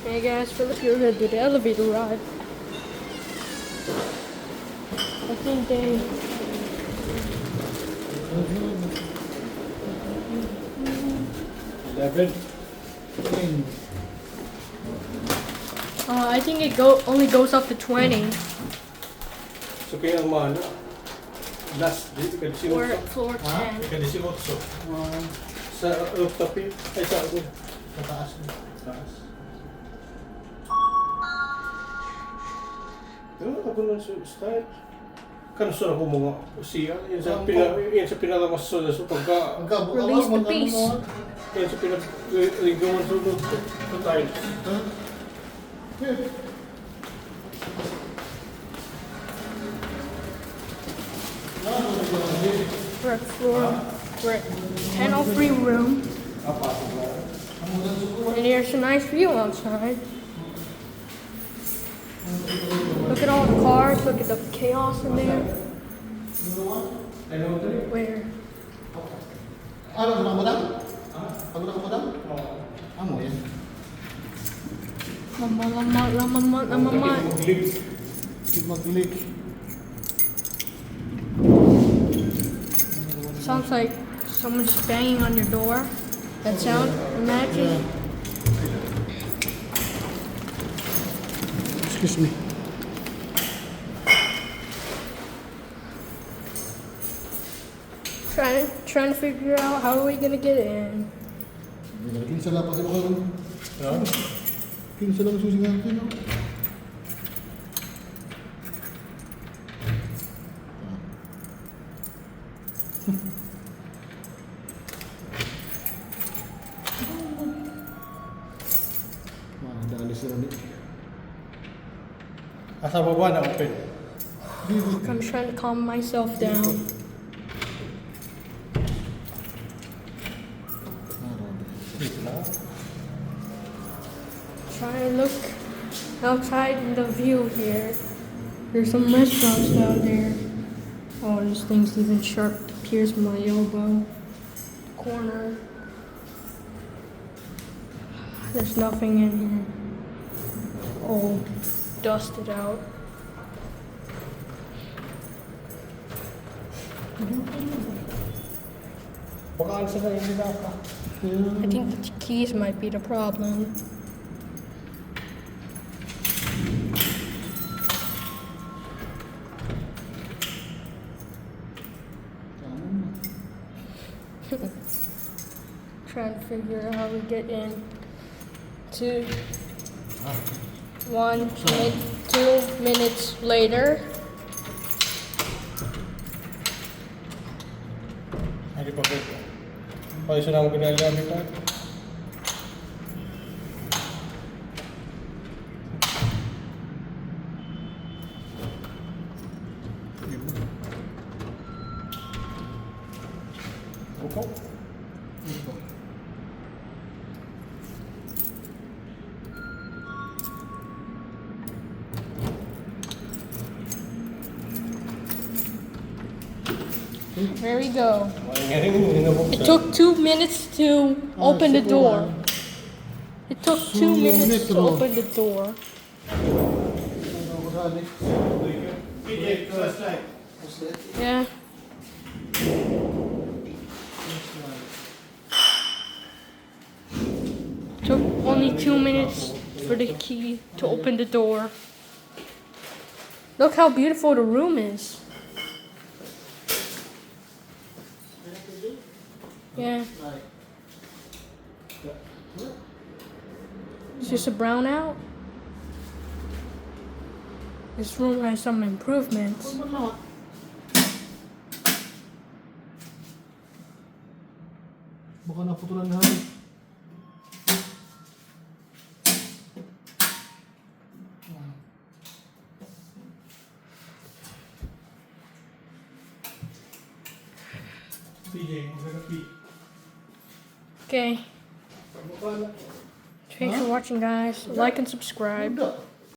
Hey guys, Philip here, we're gonna do the elevator ride. I think they... I think it only goes up to 20. So kaya ang mana, last dito ka Floor 10. Ka 18. Sa rooftop yun, ay sa taas. Ako nun sa style. Kanso na ko mga siya. Yan sa pinakamasod sa pagka... Release the beast. Yan sa pinakaligawan sa tiles. We're at 1003 room. And here's a nice view outside. Look at all the cars, look at the chaos in there. Where? Lama. Sounds like someone's banging on your door. That sound, imagine. Excuse me. Trying to figure out how are we gonna get in. Kinsa lang susi natin, no? Dali sila ni. Asa baba na open. I'm trying to calm myself down. Trying to look outside in the view here. There's some restaurants down there. Oh, this thing's even sharp to pierce my elbow. Corner. There's nothing in here. Oh, dusted out. I think the keys might be the problem. Trying to figure out how we get in. 2 minutes later. Hindi pa pwede. Pwede siya naman ginagamit na. Okay. There we go. It took 2 minutes to open the door. It took 2 minutes to open the door. Yeah. Took only 2 minutes for the key to open the door. Look how beautiful the room is. Yeah. Is this a brownout? This room has some improvements. Baka naputulan na rin. Okay. Thanks for watching, guys. Like and subscribe.